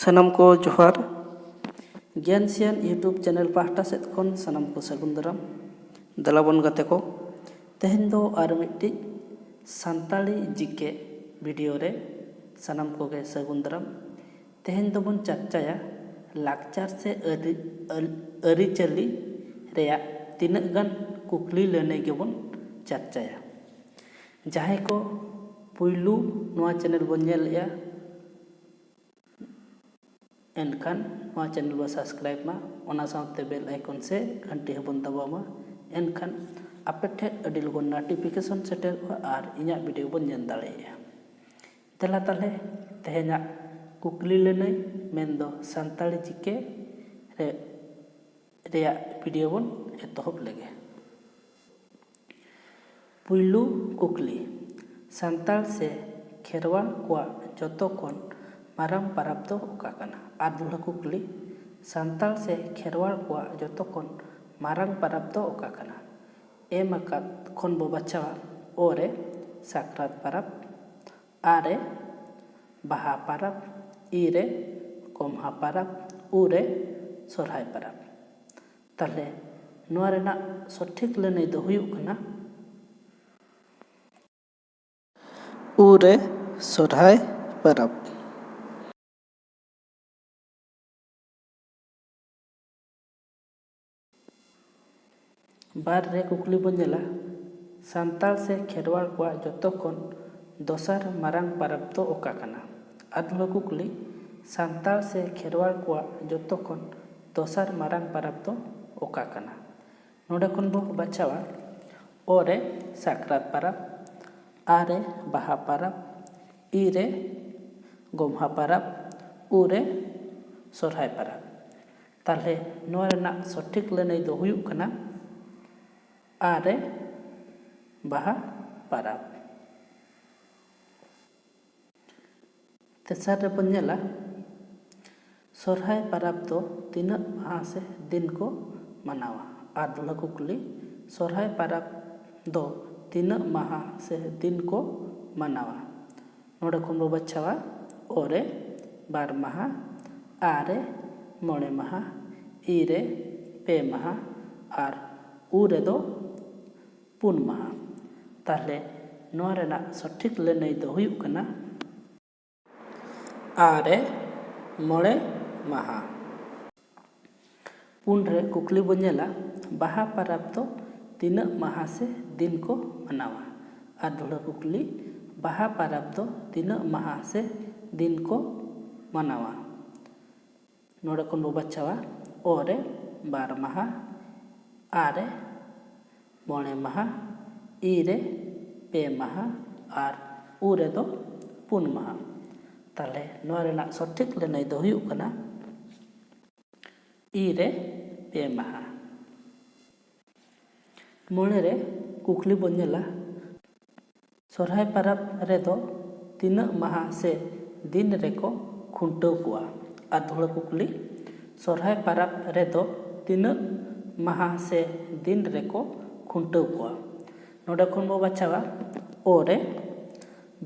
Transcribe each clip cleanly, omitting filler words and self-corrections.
सनम को जोहार ज्ञानसियन YouTube channel पाहटा सेद खन सनम को सगुन दाराम दलाबन गाते को तेहेन दो आर मिट्टी सानताली जिके वीडियो रे सनम को गे सगुन दाराम तेहेन दो बन चर्चाया लाकचार से अरिचली रेया तीनक गान कुकली लने गेबन चर्चाया जहां को पुइलू नोआ चैनल बन नेलया एनखान नोआ चैनल बा सब्सक्राइब मा ओना साउते बेल आइकन से घंटी हबन दबामा एनखान आपे ठे अडी लगन नोटिफिकेशन सेटेल और इना वीडियो बन नेल दाड़ेया तेला ताले तेहेना कुकली लनई मेन दो सानताली जिके रेया वीडियो बन एतहब लगे पुइलू कुकली सानताल से खेरवाल को जतो कोन माराम पाराब दो ओका कना आर दुला कुकली सानताल से खेरवाल को जतो कोन मारांग पाराब दो ओका कना एम आकात खन बो बाचावा ओरे साक्रात पाराब आरे बाहा पाराब इरे कोमहा पाराब उरे सोरहाय पाराब ताले नोआ रेना सठिक लनई दो हुयुग कना उरे सोरहाय पाराब बार रे कुकली बनेला सानताल से खेरवाल को जतो कोन दोसार मारांग पाराब दो ओका कना आदुला कुकली सानताल से खेरवाल को जतो कोन दोसार मारांग पाराब दो ओका कना नोडे कोन बो बाचावा ओरे साक्रात पाराब आरे बाहा पाराब इरे गोमहा पाराब उरे सोरहाय पाराब ताले नोआ रेना सठिक लनई दो हुयुग कना आरे बाहा पाराब तेसार रे बन नेला सोरहाय पाराब दो तीनक माहा से दिन को मनावा आर दुला कुकली सोरहाय पाराब दो तीनक माहा से दिन को मनावा नोडे खन बो बाचावा ओरे बार माहा आरे मोड़े माहा इरे पे माहा आर उरे दो पुन माहा ताले नोआ रेना सठिक लनई दो हुयुग कना आरे मोड़े माहा पुन रे कुकली बन नेला बाहा पाराब दो तीनक माहा से दिन को मनावा आर दुला कुकली बाहा पाराब दो तीनक माहा से दिन को मनावा नोडे खन बो बाचावा ओरे बार माहा आरे मोड़े माहा इरे पे माहा और उरे दो पुन माहा ताले नोआ रेना सठिक लनई दो हुयुग कना इरे पे माहा मोड़े रे कुकली बन नेला सोरहाय पाराब रे दो तीनक माहा से दिन रेको खुंटाव कोआ आर दुला कुकली सोरहाय पाराब रे दो तीनक माहा से दिन रेको खुंटाव कोआ नोडे खन बो बाचावा ओरे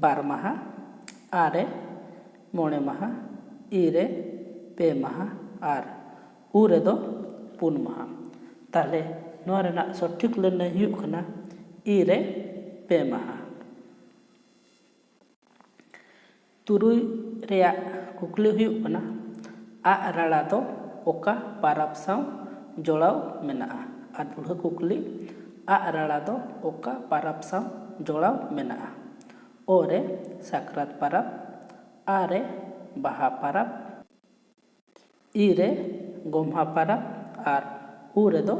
बार माहा आरे मोड़े माहा इरे पे माहा आर उरे दो पुन माहा ताले नोआ रेना सठिक लनई हुयुग कना इरे पे माहा तुरुई रेया कुकली हुयुग कना आ राड़ा दो ओका पाराब साव जोड़ाव मेनाआ आर दुला कुकली आ राड़ा दो ओका पाराब साव जोड़ाव मेनाआ ओरे साक्रात पाराब आरे बाहा पाराब इरे गोमहा पाराब आर उरे दो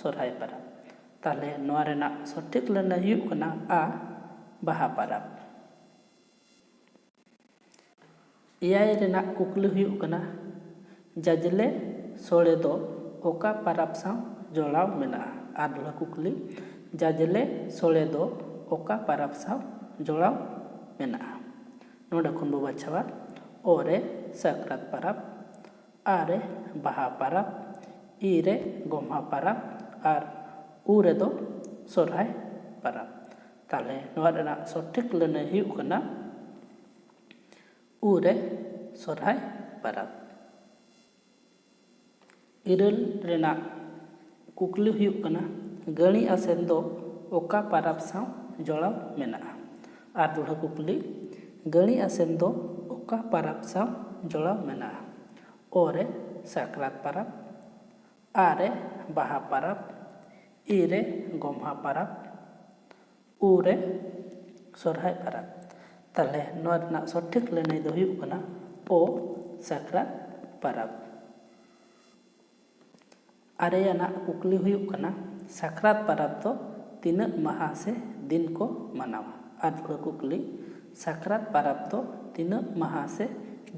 सोरहाय पाराब ताले नोआ रेना सठिक लनई हुयुग कना आ बाहा पाराब एयाय रेना कुकली हुयुग कना जाजले सोड़े दो ओका पाराब साव जोड़ाव मेनाआ आर दुला कुकली जाजले सोड़े दो ओका पाराब साव जोड़ाव मेनाआ नोडे खन बो बाचावा ओरे साक्रात पाराब आरे बाहा पाराब इरे गोमहा पाराब आर उरे दो सोरहाय पाराब ताले नोआ रेना सठिक लनई हुयुग कना उरे सोरहाय ᱯᱟᱨᱟᱵᱽ। ᱤᱨᱟᱹᱞ ᱨᱮᱱᱟᱜ ᱠᱩᱠᱞᱤ ᱦᱩᱭᱩᱜ ᱠᱟᱱᱟ ᱜᱟᱹᱲᱤ ᱟᱥᱮᱱ ᱫᱚ ᱚᱠᱟ ᱯᱟᱨᱟᱵᱽ ᱥᱟᱶ ᱡᱚᱲᱟᱣ ᱢᱮᱱᱟᱜᱼᱟ? ᱟᱨ ᱫᱚᱦᱲᱟ ᱠᱩᱠᱞᱤ ᱜᱟᱹᱲᱤ ᱟᱥᱮᱱ ᱫᱚ ᱚᱠᱟ ᱯᱟᱨᱟᱵᱽ ᱥᱟᱶ ᱡᱚᱲᱟᱣ ᱢᱮᱱᱟᱜᱼᱟ? ᱚ ᱨᱮ ᱥᱟᱠᱨᱟᱛ ᱯᱟᱨᱟᱵᱽ, ᱟ ᱨᱮ ᱵᱟᱦᱟ ᱯᱟᱨᱟᱵᱽ, ᱤ ᱨᱮ ᱜᱚᱢᱦᱟ ᱯᱟᱨᱟᱵᱽ, ᱩ ᱨᱮ ᱥᱚᱨᱦᱟᱭ ᱯᱟᱨᱟᱵᱽ। ᱛᱟᱦᱚᱞᱮ ᱱᱚᱣᱟ ᱨᱮᱱᱟᱜ ᱥᱚᱴᱷᱤᱠ ᱞᱟᱹᱱᱟᱹᱭ ᱫᱚ ᱦᱩᱭᱩᱜ ᱠᱟᱱᱟ ᱚ ᱥᱟᱠᱨᱟᱛ ᱯᱟᱨᱟᱵᱽ। ᱟᱨᱮᱭᱟᱱᱟᱜ ᱠᱩᱠᱞᱤ ᱦᱩᱭᱩᱜ ᱠᱟᱱᱟ ᱥᱟᱠᱨᱟᱛ ᱯᱟᱨᱟᱵᱽ ᱫᱚ ᱛᱤᱱᱟᱹᱜ ᱢᱟᱦᱟ ᱥᱮ ᱫᱤᱱ ᱠᱚ ᱢᱟᱱᱟᱣᱟ? ᱟᱨ ᱫᱚᱦᱲᱟ ᱠᱩᱠᱞᱤ ᱥᱟᱠᱨᱟᱛ ᱯᱟᱨᱟᱵᱽ ᱫᱚ ᱛᱤᱱᱟᱹᱜ ᱢᱟᱦᱟ ᱥᱮ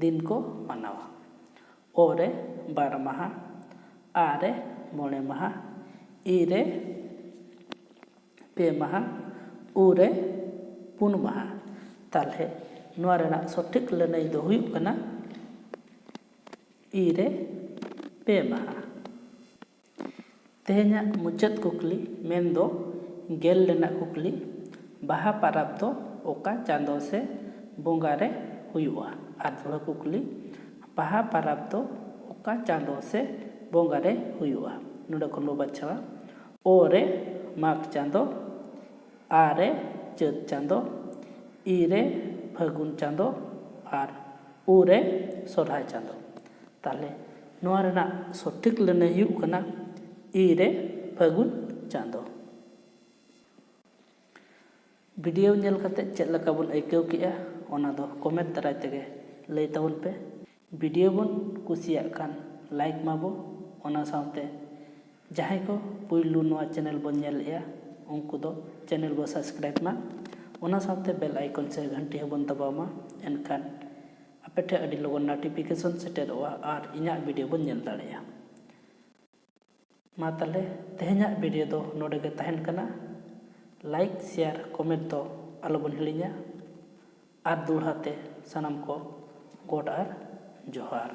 ᱫᱤᱱ ᱠᱚ ᱢᱟᱱᱟᱣᱟ? ᱚ ᱨᱮ 12 ᱢᱟᱦᱟ, ᱟ ᱨᱮ 5 ᱢᱟᱦᱟ, ই রে 2 মাহা, উ রে 4 মাহা। তাহলে ᱱᱚᱣᱟ ᱨᱮᱱᱟᱜ ᱥᱚᱴᱷᱤᱠ ᱞᱟᱹᱱᱟᱹᱭ ᱫᱚ ᱦᱩᱭᱩᱜ ᱠᱟᱱᱟ ই ᱨᱮ 2 ᱢᱟᱦᱟ। ᱛᱮᱦᱮᱧᱟᱜ ᱢᱩᱪᱟᱹᱫ ᱠᱩᱠᱞᱤ ᱢᱮᱱᱫᱚ ᱜᱮᱞ ᱨᱮᱱᱟᱜ ᱠᱩᱠᱞᱤ ᱵᱟᱦᱟ ᱯᱟᱨᱟᱵᱽ ᱫᱚ ᱚᱠᱟ ᱪᱟᱸᱫᱳ ᱥᱮ ᱵᱚᱸᱜᱟ ᱨᱮ ᱦᱩᱭᱩᱜᱼᱟ? ᱟᱨ ᱫᱚᱦᱲᱟ ᱠᱩᱠᱞᱤ ᱵᱟᱦᱟ ᱯᱟᱨᱟᱵᱽ ᱫᱚ ᱚᱠᱟ ᱪᱟᱸᱫᱳ ᱥᱮ ᱵᱚᱸᱜᱟ ᱨᱮ ᱦᱩᱭᱩᱜᱼᱟ? ᱱᱚᱰᱮ ᱠᱷᱚᱱ ᱵᱚ ᱵᱟᱪᱷᱟᱣᱟ ᱚ ᱨᱮ ᱢᱟᱜᱽ ᱪᱟᱸᱫᱳ, ᱟ ᱨᱮ ᱪᱟᱹᱛ ᱪᱟᱸᱫᱳ, ই ᱨᱮ ᱯᱷᱟᱹᱜᱩᱱ ᱪᱟᱸᱫᱳ ᱟᱨ ᱩ ᱨᱮ ᱥᱚᱨᱦᱟᱭ ᱪᱟᱸᱫᱳ। তাহলে ᱱᱚᱣᱟ ᱨᱮᱱᱟᱜ ᱥᱚᱴᱷᱤক ᱞᱟᱹᱱᱟᱹᱭ ᱦᱩᱭᱩᱜ ᱠᱟᱱᱟ ই ᱨᱮ ᱯᱷᱟᱹᱜᱩᱱ ᱪᱟᱸᱫᱳ। ᱵᱷᱤᱰᱤᱭᱳ ᱧᱮᱞ ᱠᱟᱛᱮᱫ ᱪᱮᱫ ᱞᱮᱠᱟ ᱵᱚᱱ ᱟᱹᱭᱠᱟᱹᱣ ᱠᱮᱜᱼᱟ ᱚᱱᱟ ᱫᱚ ᱠᱚᱢᱮᱱᱴ ᱫᱟᱨᱟᱭ ᱛᱮᱜᱮ ᱞᱟᱹᱭ ᱛᱟᱵᱚᱱ ᱯᱮ। ᱵᱷᱤᱰᱤᱭᱳ ᱵᱚᱱ ᱠᱩᱥᱤᱭᱟᱜ ᱠᱷᱟᱱ ᱞᱟᱭᱤᱠ ᱢᱟᱵᱚ, ᱚᱱᱟ ᱥᱟᱶᱛᱮ ᱡᱟᱦᱟᱸᱭ ko ᱯᱩᱭᱞᱩ ᱱᱚᱣᱟ ᱪᱮᱱᱮᱞ ᱵᱚᱱ ᱧᱮᱞᱮᱜᱼᱟ ᱩᱱᱠᱩ ᱫᱚ ᱪᱮᱱᱮᱞ ᱵᱚ ᱥᱟᱵᱥᱠᱨᱟᱭᱤᱵ ᱢᱟ, ᱚᱱᱟ ᱥᱟᱶᱛᱮ ᱵᱮᱞ ᱟᱭᱠᱚᱱ ᱥᱮ ᱜᱷᱟᱱᱴᱤ ᱦᱚᱸᱵᱚᱱ ᱫᱟᱵᱟᱣ ᱢᱟ, ᱮᱱᱠᱷᱟᱱ ᱟᱯᱮ ᱴᱷᱮᱱ ᱟᱹᱰᱤ ᱞᱚᱜᱚᱱ ᱱᱳᱴᱤᱯᱷᱤᱠᱮᱥᱚᱱ ᱥᱮᱴᱮᱨᱚᱜᱼᱟ ᱟᱨ ᱤᱧᱟᱹᱜ ᱵᱷᱤᱰᱤᱭᱳ ᱵᱚᱱ ᱧᱮᱞ ᱫᱟᱲᱮᱭᱟᱜᱼᱟ। ᱢᱟ ᱛᱟᱦᱚᱞᱮ ᱛᱮᱦᱮᱧᱟᱜ ᱵᱷᱤᱰᱤᱭᱳ ᱫᱚ ᱱᱚᱰᱮ ᱜᱮ ᱛᱟᱦᱮᱱ ᱠᱟᱱᱟ। ᱞᱟᱭᱤᱠ ᱥᱮᱭᱟᱨ ᱠᱚᱢᱮᱱᱴ ᱫᱚ ᱟᱞᱚᱵᱚᱱ ᱦᱤᱲᱤᱧᱟ। ᱟᱨ ᱫᱚᱦᱲᱟ ᱛᱮ ᱥᱟᱱᱟᱢ ᱠᱚ ᱜᱚᱰ ᱟᱨ ᱡᱚᱦᱟᱨ।